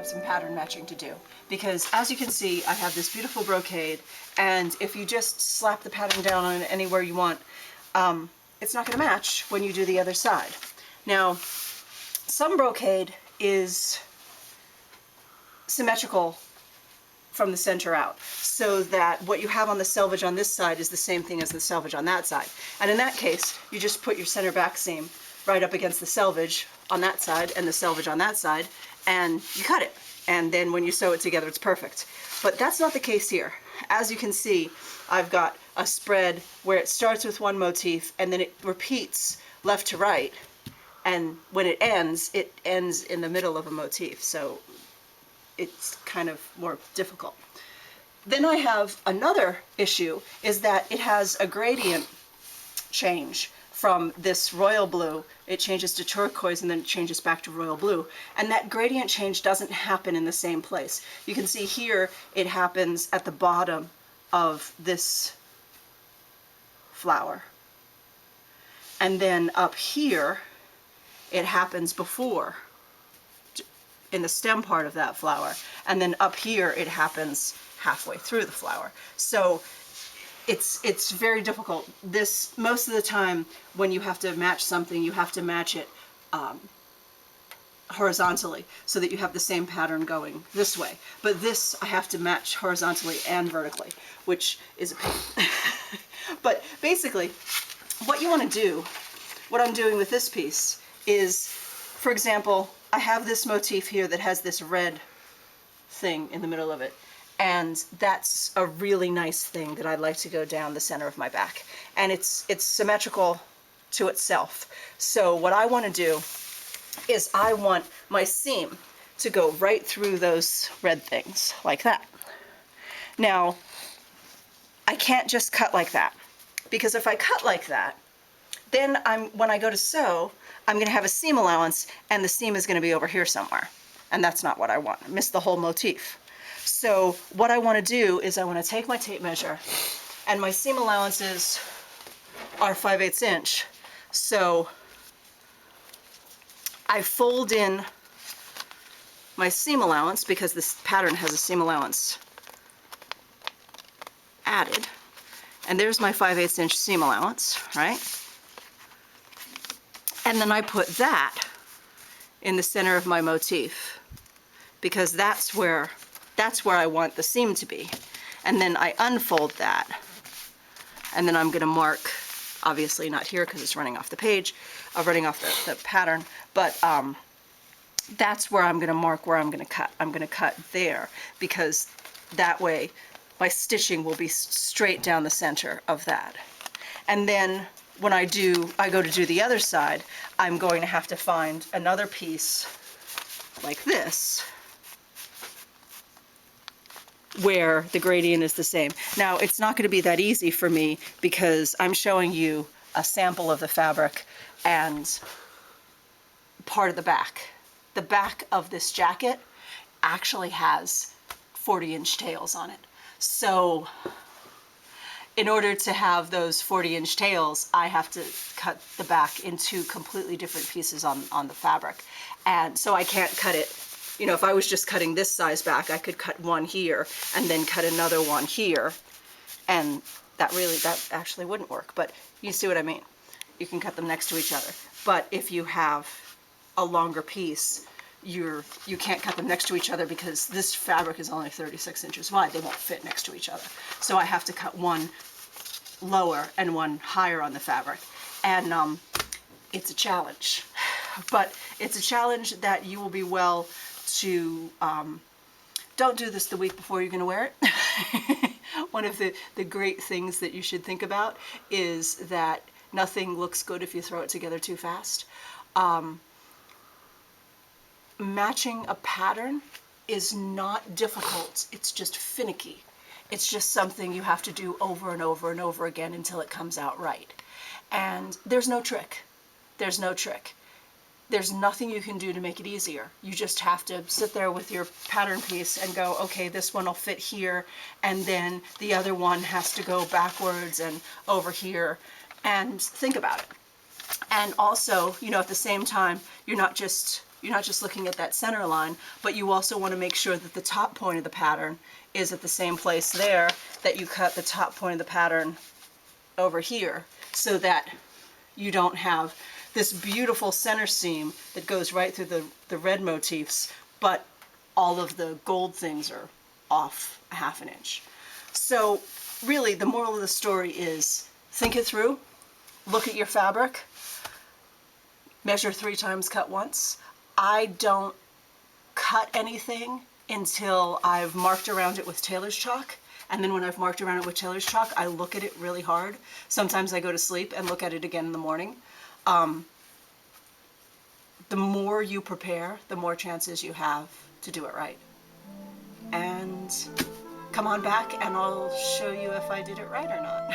have some pattern matching to do, because as you can see, I have this beautiful brocade, and if you just slap the pattern down on it anywhere you want, it's not going to match when you do the other side. Now, some brocade is symmetrical from the center out, so that what you have on the selvage on this side is the same thing as the selvage on that side. And in that case, you just put your center back seam right up against the selvage on that side and the selvage on that side, and you cut it. And then when you sew it together, it's perfect. But that's not the case here. As you can see, I've got a spread where it starts with one motif and then it repeats left to right. And when it ends in the middle of a motif. So it's kind of more difficult. Then I have another issue, is that it has a gradient change from this royal blue. It changes to turquoise and then it changes back to royal blue. And that gradient change doesn't happen in the same place. You can see here it happens at the bottom of this flower. And then up here it happens before, in the stem part of that flower, and then up here it happens halfway through the flower. So it's very difficult. This, most of the time when you have to match something, you have to match it horizontally so that you have the same pattern going this way. But this I have to match horizontally and vertically, which is a pain. But basically what you want to do, what I'm doing with this piece is, for example, I have this motif here that has this red thing in the middle of it, and that's a really nice thing that I'd like to go down the center of my back, and it's symmetrical to itself. So what I want to do is I want my seam to go right through those red things like that. Now I can't just cut like that, because if I cut like that, then when I go to sew, I'm going to have a seam allowance, and the seam is going to be over here somewhere. And that's not what I want. I missed the whole motif. So what I want to do is I want to take my tape measure, and my seam allowances are 5/8 inch. So I fold in my seam allowance, because this pattern has a seam allowance added. And there's my 5/8 inch seam allowance, right? And then I put that in the center of my motif, because that's where I want the seam to be. And then I unfold that, and then I'm going to mark, obviously not here because it's running off the page, running off the pattern, but that's where I'm going to mark where I'm going to cut. I'm going to cut there, because that way my stitching will be straight down the center of that. And then when I go to do the other side, I'm going to have to find another piece like this, where the gradient is the same. Now, it's not going to be that easy for me, because I'm showing you a sample of the fabric and part of the back. The back of this jacket actually has 40-inch tails on it. So in order to have those 40-inch tails, I have to cut the back into completely different pieces on the fabric. And so I can't cut it, you know, if I was just cutting this size back, I could cut one here and then cut another one here, and that actually wouldn't work. But you see what I mean? You can cut them next to each other. But if you have a longer piece, you can't cut them next to each other, because this fabric is only 36 inches wide. They won't fit next to each other. So I have to cut one lower and one higher on the fabric. And it's a challenge. But it's a challenge that you will be well to, don't do this the week before you're going to wear it. One of the great things that you should think about is that nothing looks good if you throw it together too fast. Matching a pattern is not difficult, it's just finicky. It's just something you have to do over and over and over again until it comes out right. And there's no trick. There's no trick. There's nothing you can do to make it easier. You just have to sit there with your pattern piece and go, okay, this one will fit here, and then the other one has to go backwards and over here, and think about it. And also, you know, at the same time, you're not just looking at that center line, but you also want to make sure that the top point of the pattern is at the same place there that you cut the top point of the pattern over here, so that you don't have this beautiful center seam that goes right through the red motifs, but all of the gold things are off a half an inch. So really, the moral of the story is think it through, look at your fabric, measure 3 times, cut once. I don't cut anything until I've marked around it with tailor's chalk. And then when I've marked around it with tailor's chalk, I look at it really hard. Sometimes I go to sleep and look at it again in the morning. The more you prepare, the more chances you have to do it right. And come on back and I'll show you if I did it right or not.